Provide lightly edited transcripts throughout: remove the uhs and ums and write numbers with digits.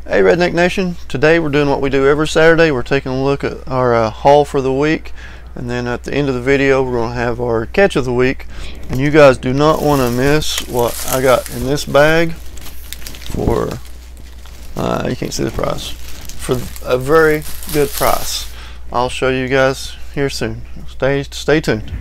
Hey Redneck Nation, today we're doing what we do every Saturday. We're taking a look at our haul for the week, and then at the end of the video we're going to have our catch of the week. And you guys do not want to miss what I got in this bag for, you can't see the price, for a very good price. I'll show you guys here soon. Stay tuned.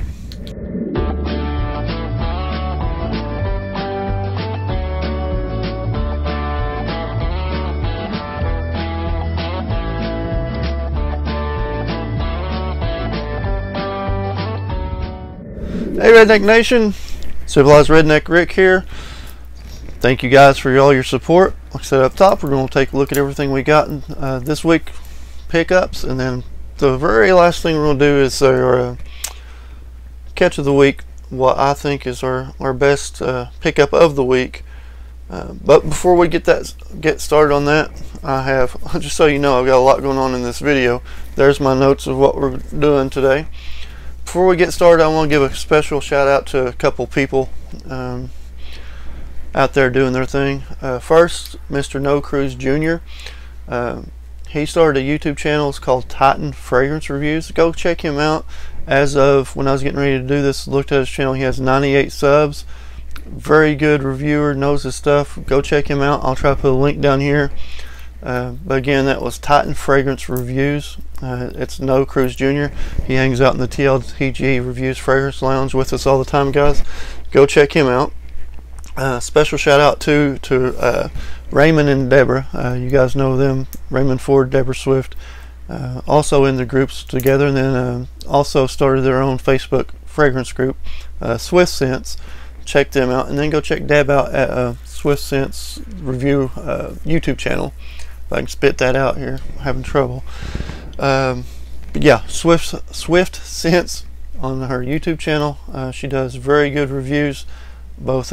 Hey Redneck Nation, Civilized Redneck Rick here. Thank you guys for all your support. Like I said up top, we're going to take a look at everything we got in, this week pickups, and then the very last thing we're going to do is our catch of the week, what I think is our best pickup of the week. But before we get started on that, I have, just so you know, I've got a lot going on in this video. There's my notes of what we're doing today. Before we get started, I want to give a special shout out to a couple people out there doing their thing. First, Mr. No Cruise Jr. He started a YouTube channel. It's called Titan Fragrance Reviews. Go check him out. As of when I was getting ready to do this, looked at his channel. He has 98 subs. Very good reviewer, knows his stuff. Go check him out. I'll try to put a link down here. But again, that was Titan Fragrance Reviews. It's No Cruise Jr. He hangs out in the TLTG Reviews Fragrance Lounge with us all the time, guys. Go check him out. Special shout out to Raymond and Deborah. You guys know them, Raymond Ford, Deborah Swift. Also in the groups together, and then also started their own Facebook fragrance group, Swift Scents. Check them out, and then go check Deb out at Swift Scents Review YouTube channel. If I can spit that out here, I'm having trouble. But yeah, Swift Scents on her YouTube channel. She does very good reviews, both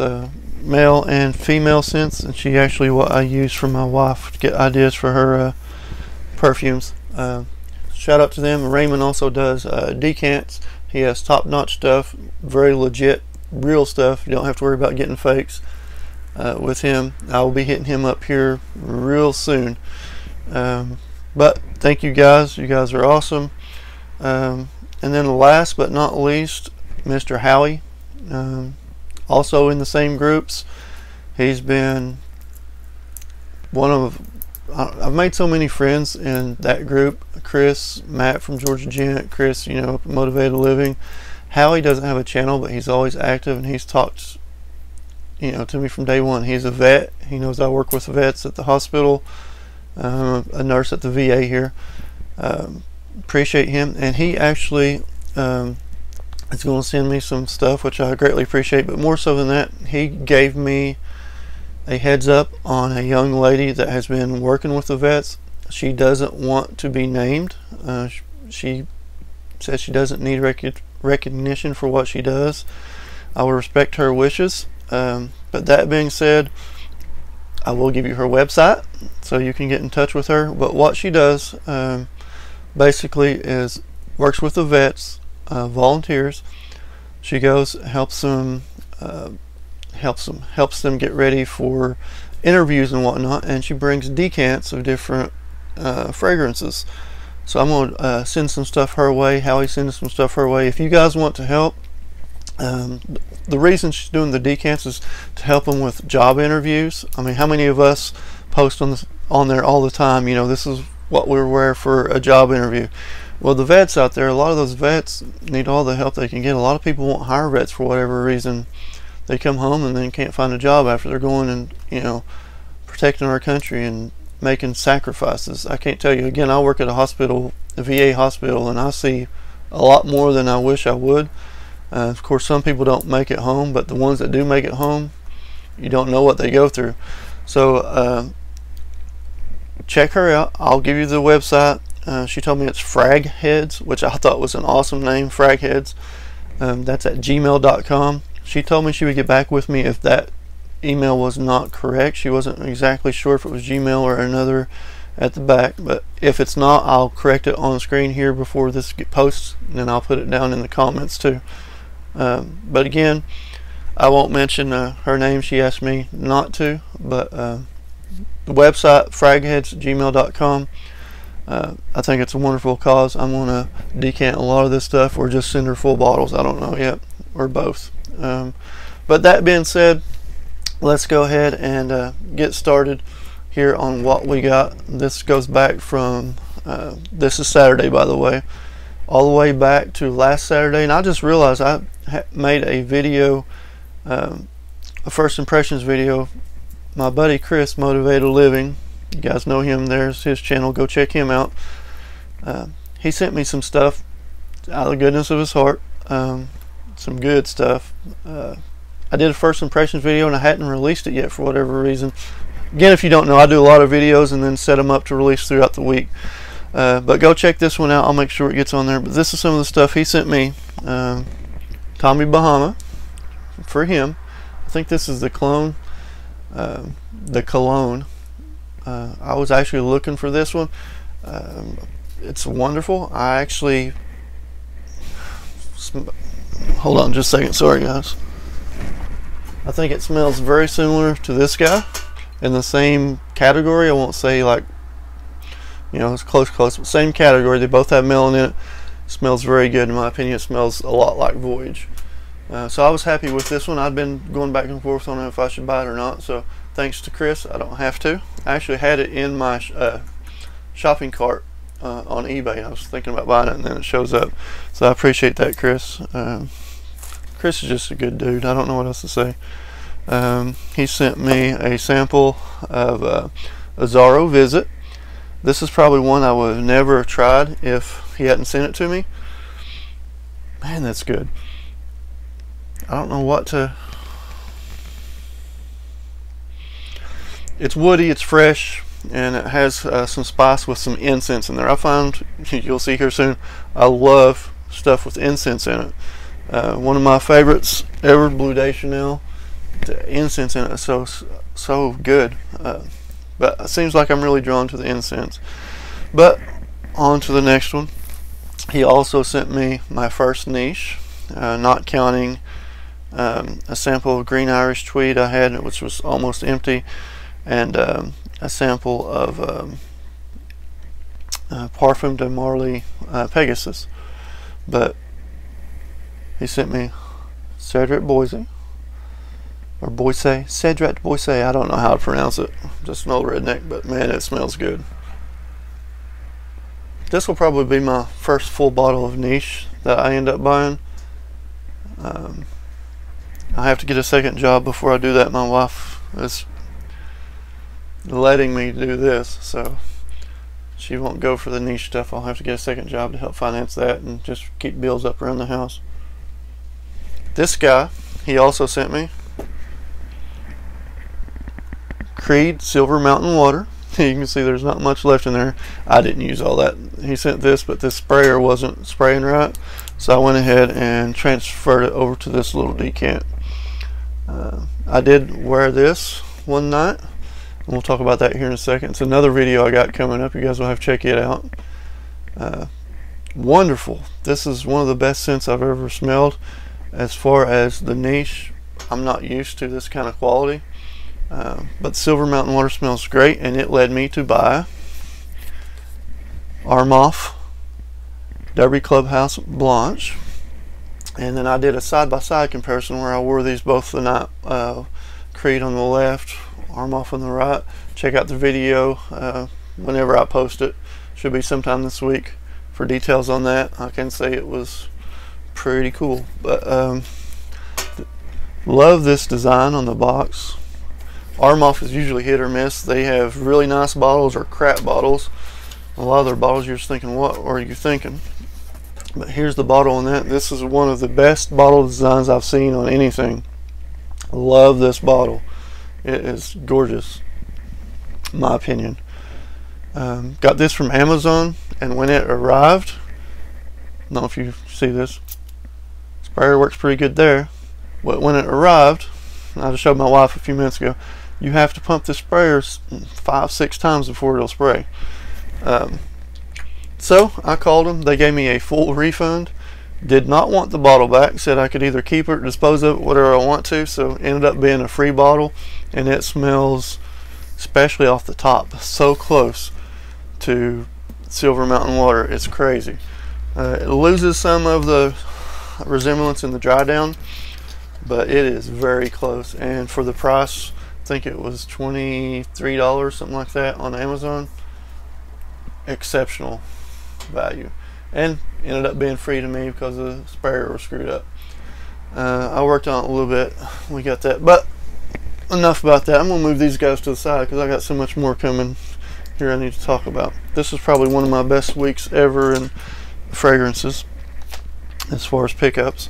male and female scents, and she actually what I use for my wife to get ideas for her perfumes. Shout out to them. Raymond also does decants. He has top-notch stuff, very legit, real stuff. You don't have to worry about getting fakes with him. I will be hitting him up here real soon. But thank you guys. You guys are awesome. And then last but not least, Mr. Howie. Also in the same groups. He's been one of, I've made so many friends in that group. Chris, Matt from Georgia Gent, Chris, you know, Motivated Living. Howie doesn't have a channel, but he's always active, and he's talked, you know, to me from day one. He's a vet. He knows I work with vets at the hospital. A nurse at the VA here. Appreciate him, and he actually is going to send me some stuff, which I greatly appreciate. But more so than that, he gave me a heads up on a young lady that has been working with the vets. She doesn't want to be named. She says she doesn't need recognition for what she does. I will respect her wishes. But that being said, I will give you her website so you can get in touch with her. But what she does basically is works with the vets, volunteers. She goes, helps them get ready for interviews and whatnot, and she brings decants of different fragrances. So I'm going to send some stuff her way. Howie sends some stuff her way. If you guys want to help, the reason she's doing the decants is to help them with job interviews. I mean, how many of us post on there all the time, you know, this is what we wear for a job interview? Well, the vets out there, a lot of those vets need all the help they can get. A lot of people won't hire vets for whatever reason. They come home and then can't find a job after they're going and, you know, protecting our country and making sacrifices. I can't tell you. Again, I work at a hospital, a VA hospital, and I see a lot more than I wish I would. Of course, some people don't make it home, but the ones that do make it home, you don't know what they go through. So check her out. I'll give you the website. She told me it's fragheads, which I thought was an awesome name, fragheads. That's at gmail.com. She told me she would get back with me if that email was not correct. She wasn't exactly sure if it was Gmail or another at the back, but if it's not, I'll correct it on the screen here before this posts, and then I'll put it down in the comments too. But again, I won't mention her name. She asked me not to, but the website fragheadscents@gmail.com. I think it's a wonderful cause. I'm going to decant a lot of this stuff or just send her full bottles. I don't know yet, or both. But that being said, let's go ahead and get started here on what we got. This goes back from, this is Saturday, by the way, all the way back to last Saturday. And I just realized I made a video, a first impressions video. My buddy Chris, Motivated Living, you guys know him, there's his channel, go check him out. He sent me some stuff out of the goodness of his heart, some good stuff. I did a first impressions video and I hadn't released it yet for whatever reason. Again, if you don't know, I do a lot of videos and then set them up to release throughout the week. But go check this one out. I'll make sure it gets on there. But this is some of the stuff he sent me. Tommy Bahama for him. I think this is the cologne. I was actually looking for this one. It's wonderful. I actually hold on just a second. Sorry, guys. I think it smells very similar to this guy in the same category. I won't say like, you know, it's close, but same category. They both have melon in it. Smells very good in my opinion. It smells a lot like Voyage. So I was happy with this one. I'd been going back and forth on if I should buy it or not. So thanks to Chris, I don't have to. I actually had it in my shopping cart on eBay. I was thinking about buying it and then it shows up. So I appreciate that, Chris. Chris is just a good dude. I don't know what else to say. He sent me a sample of Azaro Visit. This is probably one I would have never tried if he hadn't sent it to me. Man, that's good. I don't know what to... It's woody, it's fresh, and it has some spice with some incense in there. I find, you'll see here soon, I love stuff with incense in it. One of my favorites ever, Blue Day Chanel. The incense in it is so good. But it seems like I'm really drawn to the incense. But on to the next one. He also sent me my first niche, not counting a sample of Green Irish Tweed I had, which was almost empty, and a sample of Parfum de Marly Pegasus. But he sent me Cedric Boise, or Boise, Cedric Boise, I don't know how to pronounce it, I'm just an old redneck, but man, it smells good. This will probably be my first full bottle of niche that I end up buying. I have to get a second job before I do that. My wife is letting me do this, so she won't go for the niche stuff. I'll have to get a second job to help finance that and just keep bills up around the house. This guy, he also sent me Creed Silver Mountain Water. You can see there's not much left in there. I didn't use all that. He sent this, but this sprayer wasn't spraying right, so I went ahead and transferred it over to this little decant. I did wear this one night, and we'll talk about that here in a second. It's another video I got coming up. You guys will have to check it out. Wonderful. This is one of the best scents I've ever smelled. As far as the niche, I'm not used to this kind of quality. But Silver Mountain Water smells great, and it led me to buy Armoff Derby Clubhouse Blanche. And then I did a side-by-side comparison where I wore these both the night. Creed on the left, Armoff on the right. Check out the video whenever I post it. Should be sometime this week for details on that. I can say it was pretty cool. But love this design on the box. Armoff is usually hit or miss. They have really nice bottles or crap bottles. A lot of their bottles you're just thinking, what are you thinking? But here's the bottle on that. This is one of the best bottle designs I've seen on anything. Love this bottle. It is gorgeous, in my opinion. Got this from Amazon, and when it arrived, I don't know if you see this, sprayer works pretty good there, but when it arrived, I just showed my wife a few minutes ago, you have to pump the sprayer 5-6 times before it'll spray. So I called them. They gave me a full refund. Did not want the bottle back. Said I could either keep it or dispose of it, whatever I want to. So it ended up being a free bottle, and it smells especially off the top, so close to Silver Mountain water. It's crazy. It loses some of the resemblance in the dry down, but it is very close. And for the price, I think it was $23, something like that, on Amazon. Exceptional value, and ended up being free to me because the sprayer was screwed up. I worked on it a little bit. We got that, but enough about that. I'm gonna move these guys to the side because I got so much more coming here I need to talk about. This is probably one of my best weeks ever in fragrances as far as pickups.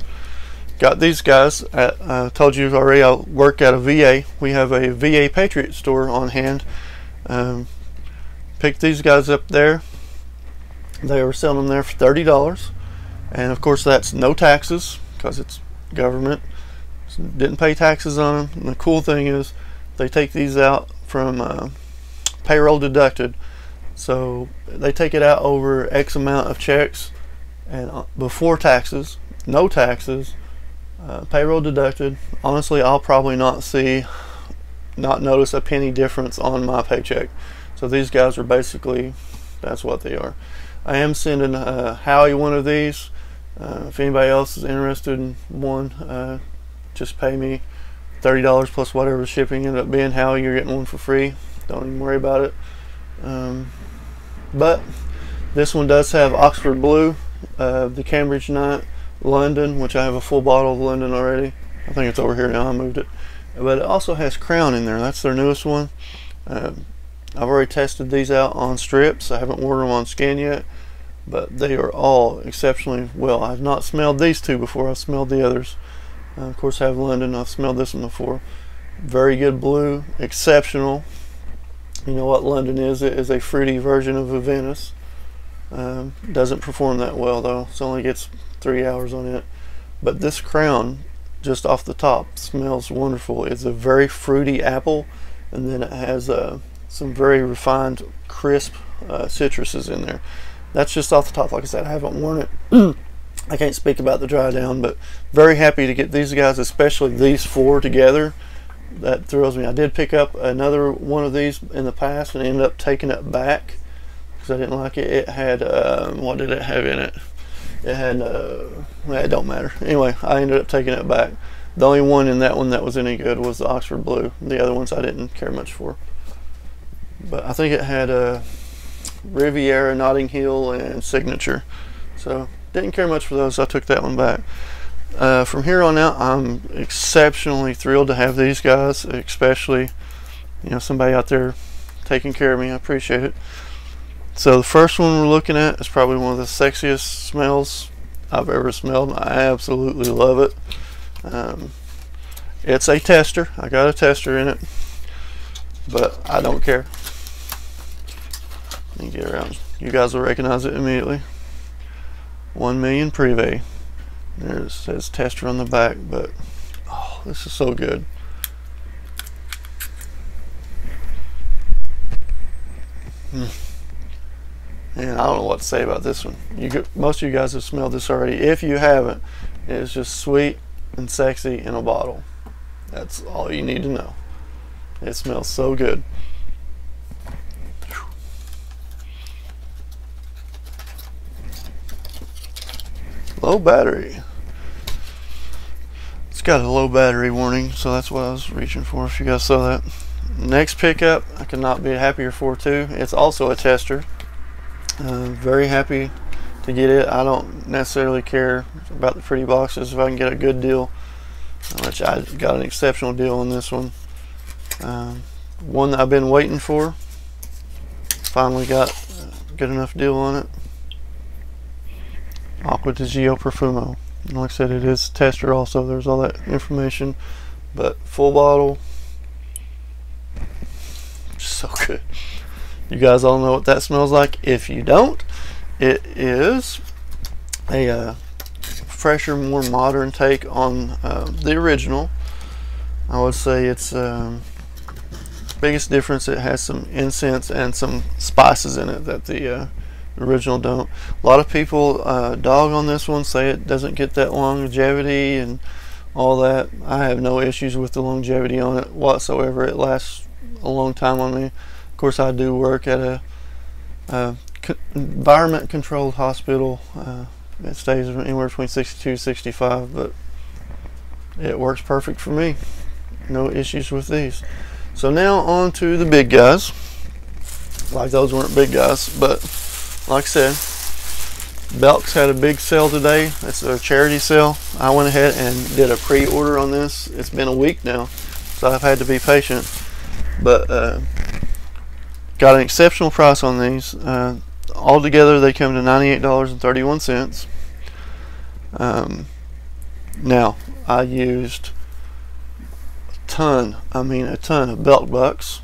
Got these guys at, told you already, I work at a VA. We have a VA Patriot store on hand. Picked these guys up there. They were selling them there for $30, and of course that's no taxes because it's government. Didn't pay taxes on them. And the cool thing is they take these out from payroll deducted, so they take it out over X amount of checks, and before taxes, no taxes, payroll deducted. Honestly, I'll probably not notice a penny difference on my paycheck. So these guys are basically, that's what they are. I am sending Howie one of these. If anybody else is interested in one, just pay me $30 plus whatever the shipping ended up being. Howie, you're getting one for free. Don't even worry about it. But this one does have Oxford Blue, the Cambridge Night, London, which I have a full bottle of London already. I think it's over here now. I moved it. But it also has Crown in there. That's their newest one. I've already tested these out on strips. I haven't worn them on skin yet, but they are all exceptionally well. I've not smelled these two before. I've smelled the others. Of course, I have London. I've smelled this one before. Very good blue, exceptional. You know what London is? It is a fruity version of a Venice. Doesn't perform that well though. It only gets 3 hours on it. But this Crown, just off the top, smells wonderful. It's a very fruity apple, and then it has some very refined, crisp citruses in there. That's just off the top. Like I said, I haven't worn it. I can't speak about the dry down, but very happy to get these guys, especially these four together. That thrills me. I did pick up another one of these in the past and ended up taking it back because I didn't like it. It had, what did it have in it? It had, well, it don't matter. Anyway, I ended up taking it back. The only one in that one that was any good was the Oxford Blue. The other ones I didn't care much for. But I think it had Riviera, Notting Hill, and Signature. So didn't care much for those. I took that one back. From here on out, I'm exceptionally thrilled to have these guys, especially, you know, somebody out there taking care of me. I appreciate it. So the first one we're looking at is probably one of the sexiest smells I've ever smelled. I absolutely love it. It's a tester. I got a tester in it, but I don't care. Let me get around. You guys will recognize it immediately. 1 million Privé. There it says tester on the back, but oh, this is so good. And I don't know what to say about this one. Most of you guys have smelled this already. If you haven't, it's just sweet and sexy in a bottle. That's all you need to know. It smells so good. Low battery. It's got a low battery warning, so that's what I was reaching for, if you guys saw that. Next pickup, I could not be happier for too. It's also a tester. Very happy to get it. I don't necessarily care about the pretty boxes if I can get a good deal, which I got an exceptional deal on this one. One that I've been waiting for. Finally got a good enough deal on it. Aqua di Gio Profumo. And like I said, it is tester also. There's all that information, but full bottle. So good. You guys all know what that smells like. If you don't, it is a fresher, more modern take on the original. I would say it's biggest difference, it has some incense and some spices in it that the original don't. A lot of people dog on this one, say it doesn't get that longevity and all that. I have no issues with the longevity on it whatsoever. It lasts a long time on me. Of course, I do work at a environment controlled hospital. It stays anywhere between 62 65, but it works perfect for me. No issues with these. So now on to the big guys. Like those weren't big guys, but like I said, Belk's had a big sale today. It's a charity sale. I went ahead and did a pre-order on this. It's been a week now, so I've had to be patient, but got an exceptional price on these. Altogether they come to $98.31. Now I used a ton of Belk bucks.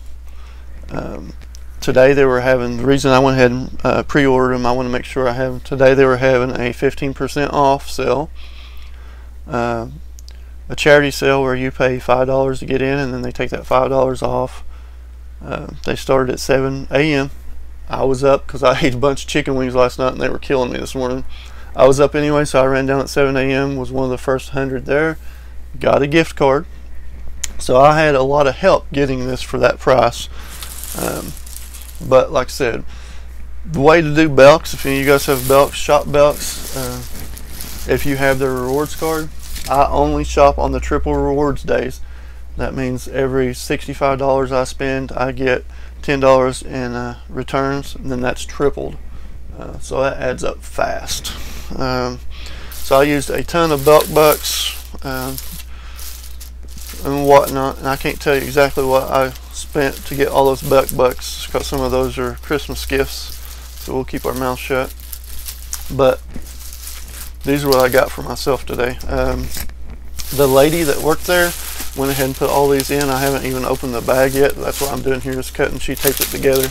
Today they were having, the reason I went ahead and pre-ordered them, I want to make sure I have them. Today they were having a 15% off sale, a charity sale where you pay $5 to get in, and then they take that $5 off. They started at 7 a.m. I was up because I ate a bunch of chicken wings last night and they were killing me this morning. I was up anyway, so I ran down at 7 a.m. was one of the first 100 there. Got a gift card, so I had a lot of help getting this for that price. But like I said, the way to do Belks, if any of you guys have Belks, shop Belks. If you have their rewards card, I only shop on the triple rewards days. That means every $65 I spend, I get $10 in returns, and then that's tripled. So that adds up fast. So I used a ton of Belk bucks and whatnot, and I can't tell you exactly what I spent to get all those Belk bucks, because some of those are Christmas gifts, so we'll keep our mouth shut. But these are what I got for myself today. The lady that worked there went ahead and put all these in. I haven't even opened the bag yet. That's what I'm doing here, is cutting. She taped it together.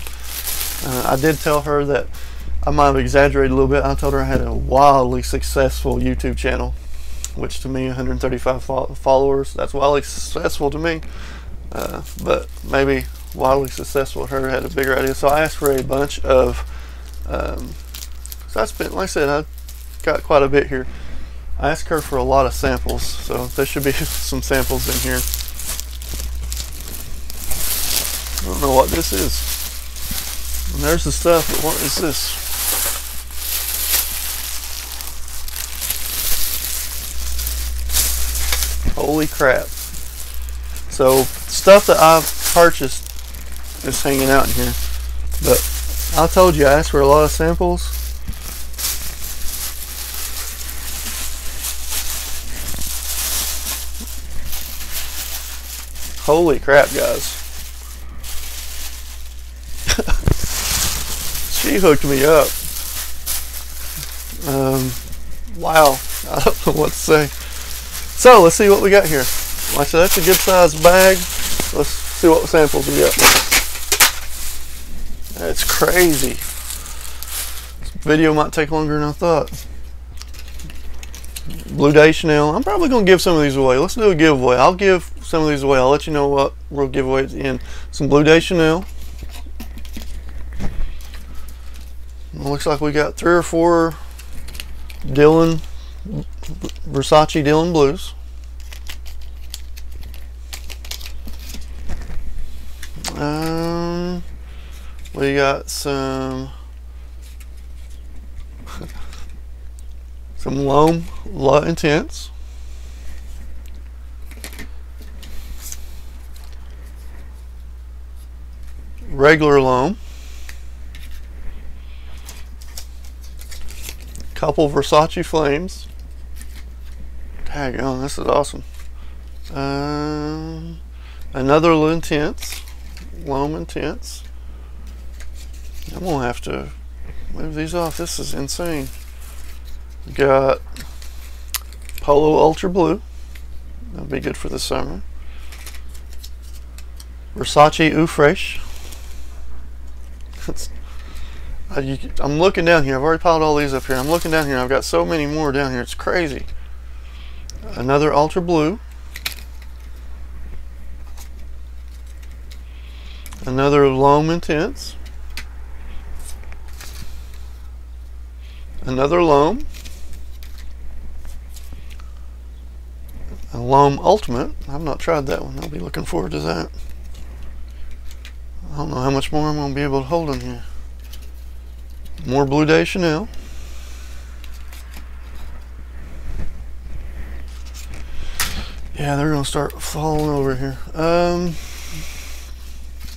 I did tell her that I might have exaggerated a little bit. I told her I had a wildly successful YouTube channel, which to me, 135 followers, that's wildly successful to me. But maybe wildly successful, her had a bigger idea. So I asked for a bunch of, so I spent, like I said, I got quite a bit here. I asked her for a lot of samples, so there should be some samples in here. I don't know what this is. And there's the stuff, but what is this? Holy crap. So stuff that I've purchased is hanging out in here, but I told you I asked for a lot of samples. Holy crap, guys. She hooked me up. Wow, I don't know what to say. So let's see what we got here. Like I said, that's a good sized bag. Let's see what samples we got. That's crazy. This video might take longer than I thought. Blue Day Chanel. I'm probably going to give some of these away. Let's do a giveaway. I'll give some of these away. I'll let you know what we'll give away at the end. Some Blue Day Chanel. Looks like we got 3 or 4 Versace Dylan Blues. We got some Loam La Intense. Regular Loam. Couple Versace Flames. Daggone, this is awesome. Another Intense. Loam Intense. I'm gonna have to move these off. This is insane. We got Polo Ultra Blue. That'll be good for the summer. Versace Eau Fraiche. I'm looking down here. I've already piled all these up here. I'm looking down here. I've got so many more down here. It's crazy. Another Ultra Blue. Another Loam Intense. Another Loam. A Loam Ultimate. I've not tried that one. I'll be looking forward to that. I don't know how much more I'm going to be able to hold in here. More Blue Day Chanel. Yeah, they're going to start falling over here.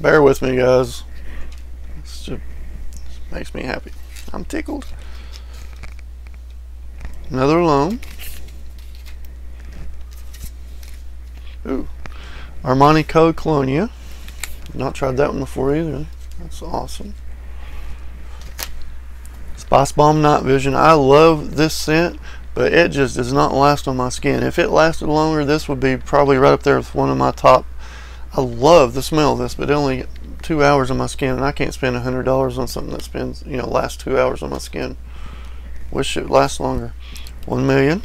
Bear with me, guys. This just makes me happy. I'm tickled. Another loan. Ooh. Armani Code Colonia. Not tried that one before either. That's awesome. Spice Bomb Night Vision. I love this scent, but it just does not last on my skin. If it lasted longer, this would be probably right up there with one of my top. I love the smell of this, but it only get 2 hours on my skin, and I can't spend $100 on something that spends, you know, lasts 2 hours on my skin. Wish it would last longer. 1 million.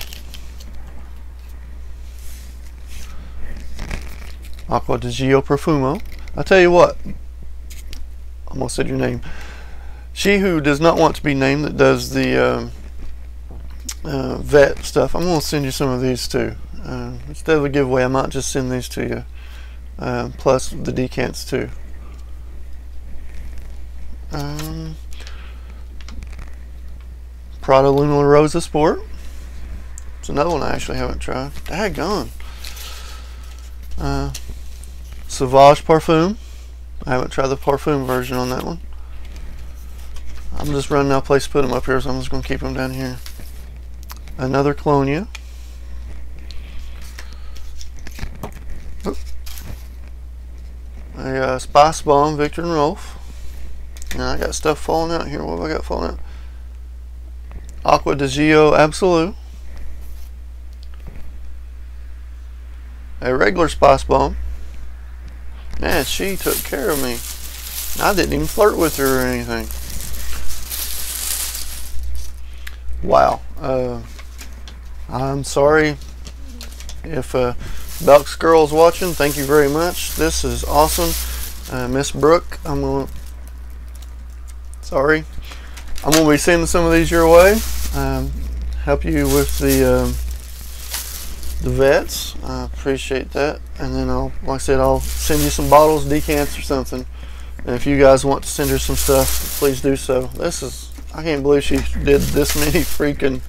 Acqua di Gio Profumo. I tell you what, I almost said your name. She who does not want to be named, that does the vet stuff, I'm going to send you some of these too. Instead of a giveaway, I might just send these to you, plus the decants too. Prada Luna Rosa Sport. It's another one I actually haven't tried. Daggone. Sauvage Parfum. I haven't tried the Parfum version on that one. I'm just running out of place to put them up here, so I'm just going to keep them down here. Another Colonia. A Spice Bomb Victor and Rolf. And I got stuff falling out here. What have I got falling out? Acqua di Gio Absolute. A regular Spice Bomb. Man, she took care of me. I didn't even flirt with her or anything. Wow. I'm sorry if Belk's Girl's watching. Thank you very much. This is awesome. Miss Brooke, sorry. I'm going to be sending some of these your way. Help you with the vets. I appreciate that. And then like I said, I'll send you some bottles, decants, or something. And if you guys want to send her some stuff, please do so. I can't believe she did this many freaking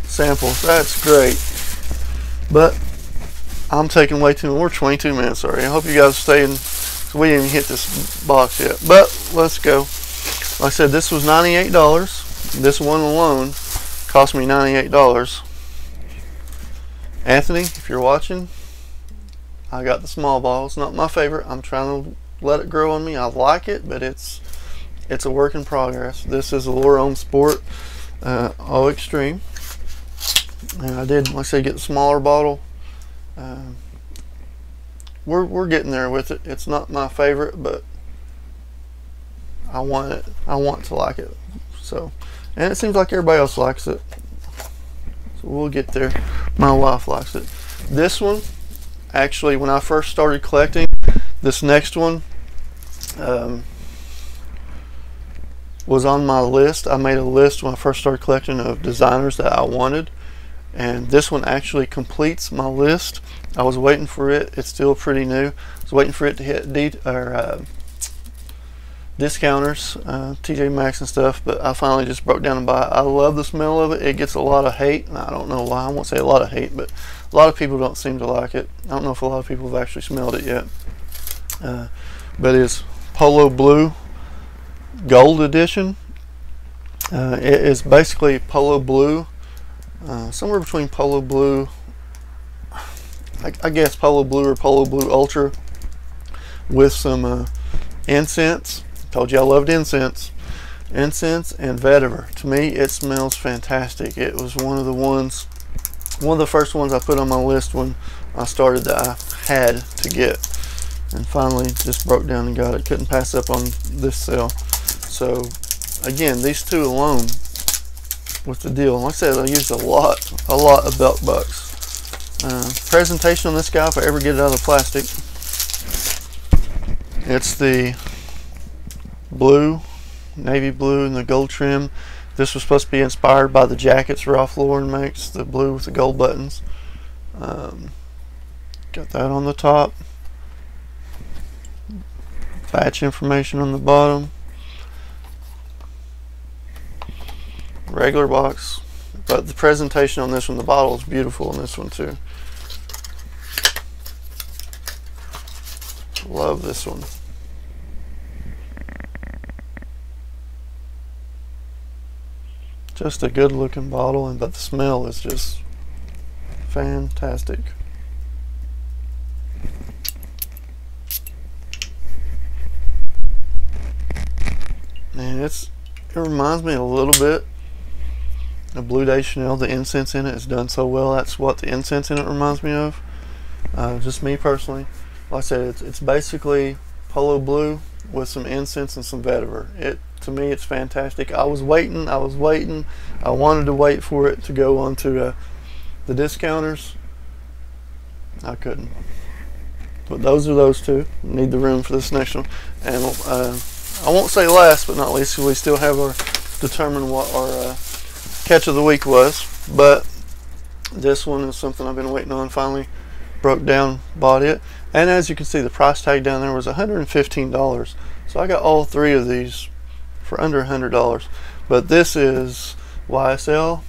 samples. That's great. But I'm taking way too long. We're 22 minutes already. I hope you guys are staying. We didn't even hit this box yet. But let's go. Like I said, this was $98. This one alone cost me $98. Anthony, if you're watching, I got the small bottle. It's not my favorite. I'm trying to let it grow on me. I like it, but it's a work in progress. This is a Laura Ohm Sport Eau Extreme. And I did, like I said, get the smaller bottle. We're getting there with it. It's not my favorite, but I want it. I want to like it. So, and it seems like everybody else likes it. So we'll get there. My wife likes it. This one, actually, when I first started collecting, this next one was on my list. I made a list when I first started collecting of designers that I wanted, and this one actually completes my list. I was waiting for it. It's still pretty new. I was waiting for it to hit discounters, TJ Maxx and stuff, but I finally just broke down and bought it. I love the smell of it. It gets a lot of hate, and I don't know why. I won't say a lot of hate, but a lot of people don't seem to like it. I don't know if a lot of people have actually smelled it yet. But it's Polo Blue Gold Edition. It is basically Polo Blue, somewhere between Polo Blue, I guess Polo Blue or Polo Blue Ultra, with some incense. Told you I loved incense. Incense and vetiver. To me, it smells fantastic. It was one of the first ones I put on my list when I started that I had to get, and finally just broke down and got it. Couldn't pass up on this sale. So again, these two alone with the deal. Like I said, I used a lot of Belk bucks. Presentation on this guy, if I ever get it out of the plastic. It's the blue, navy blue, and the gold trim. This was supposed to be inspired by the jackets Ralph Lauren makes, the blue with the gold buttons. Got that on the top. batch information on the bottom. Regular box, but the presentation on this one, the bottle is beautiful on this one too. Love this one. Just a good looking bottle, but the smell is just fantastic. Man, it reminds me a little bit of Blue Day Chanel. The incense in it is done so well. That's what the incense in it reminds me of. Just me personally. Like I said, it's basically Polo Blue with some incense and some vetiver. To me, it's fantastic. I was waiting. I wanted to wait for it to go onto the discounters. I couldn't. But those are those two. Need the room for this next one. And I won't say last but not least, we still have our determine what our catch of the week was. But this one is something I've been waiting on. Finally broke down, bought it. And as you can see, the price tag down there was $115. So I got all three of these for under $100. But this is YSL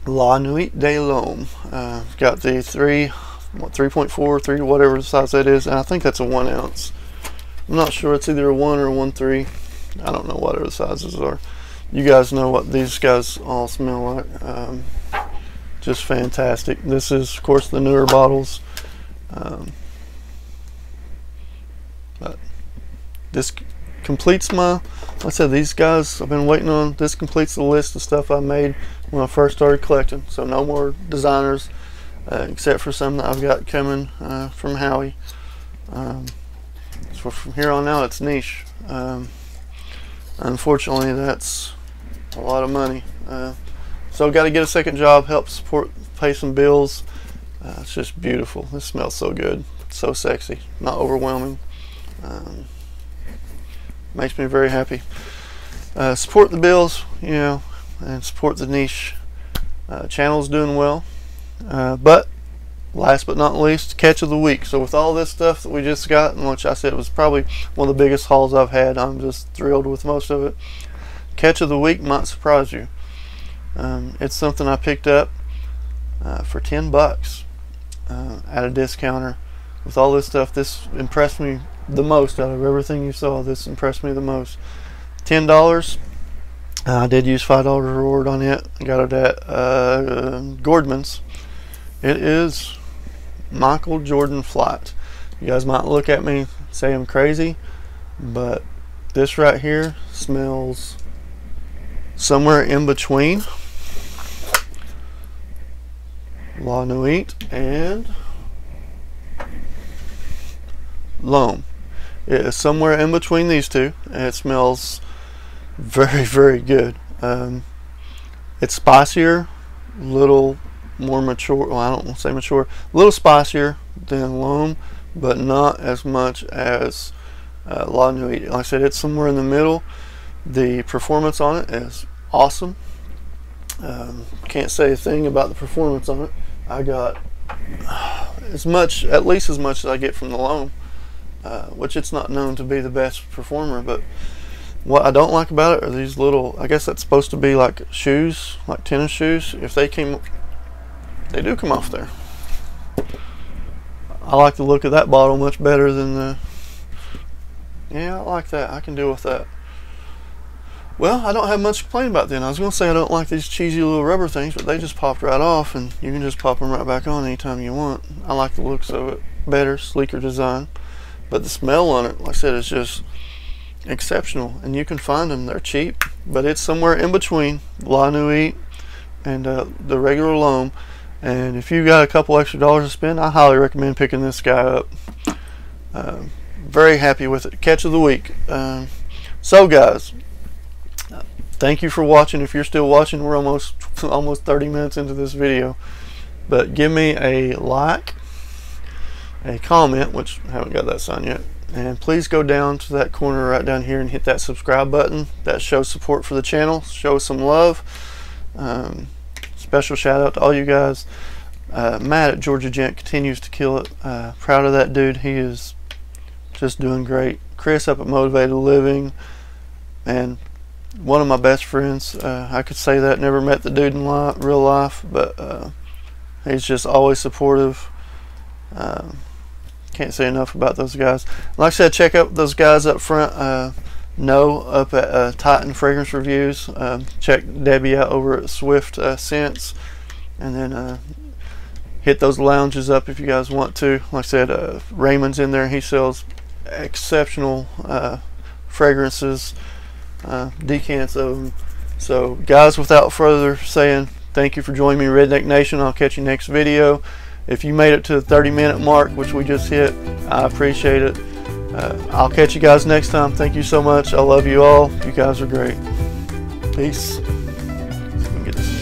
La Nuit de l'Homme. Got the 3.4, 3, whatever the size that is. And I think that's a 1 ounce. I'm not sure. It's either a 1 or a 1.3. I don't know whatever the sizes are. You guys know what these guys all smell like. Just fantastic. This is, of course, the newer bottles. But this completes my, like I said, these guys I've been waiting on. This completes the list of stuff I made when I first started collecting. So no more designers, except for some that I've got coming from Howie. So from here on out, it's niche. Unfortunately, that's a lot of money. So got to get a second job, help support, pay some bills. It's just beautiful. This smells so good, so sexy, not overwhelming. Makes me very happy. Support the bills, you know, and support the niche. Channel's doing well. But last but not least, catch of the week. So with all this stuff that we just got, and which I said was probably one of the biggest hauls I've had, I'm just thrilled with most of it. Catch of the week might surprise you. It's something I picked up for $10 at a discounter. With all this stuff, this impressed me the most out of everything you saw. This impressed me the most. $10. I did use $5 reward on it. I got it at Gordman's. It is Michael Jordan Flight. You guys might look at me, say I'm crazy, but this right here smells somewhere in between La Nuit and L'Homme. It is somewhere in between these two, and it smells very, very good. It's spicier, little more mature. Well, I don't want to say mature. A little spicier than L'Homme, but not as much as La Nuit. Like I said, it's somewhere in the middle. The performance on it is awesome. Can't say a thing about the performance on it. I got as much, at least as much as I get from the L'Homme, which it's not known to be the best performer. But what I don't like about it are these little, I guess that's supposed to be like shoes, like tennis shoes. If they do come off there. I like the look of that bottle much better than the, yeah, I like that. I can deal with that. Well, I don't have much to complain about then. I was going to say I don't like these cheesy little rubber things, but they just popped right off, and you can just pop them right back on anytime you want. I like the looks of it. Better, sleeker design. But the smell on it, like I said, is just exceptional. And you can find them. They're cheap, but it's somewhere in between La Nuit and the regular L'Homme. And if you got a couple extra dollars to spend, I highly recommend picking this guy up. Very happy with it. Catch of the week. So guys, thank you for watching. If you're still watching, we're almost 30 minutes into this video. But give me a like, a comment, which I haven't got that sign yet, and please go down to that corner right down here and hit that subscribe button. That shows support for the channel, shows some love. Special shout out to all you guys. Matt at Georgia Gent continues to kill it. Proud of that dude. He is just doing great. Chris up at Motivated Living, and one of my best friends. I could say that. Never met the dude in real life, but he's just always supportive. Can't say enough about those guys. Like I said, check out those guys up front. No, up at Titan Fragrance Reviews. Check Debbie out over at Swift Scents, and then hit those lounges up if you guys want to. Like I said, Raymond's in there. He sells exceptional fragrances, decants of them. So guys, without further saying, thank you for joining me, Redneck Nation. I'll catch you next video. If you made it to the 30-minute mark, which we just hit, I appreciate it. I'll catch you guys next time. Thank you so much. I love you all. You guys are great. Peace. Let's go get this.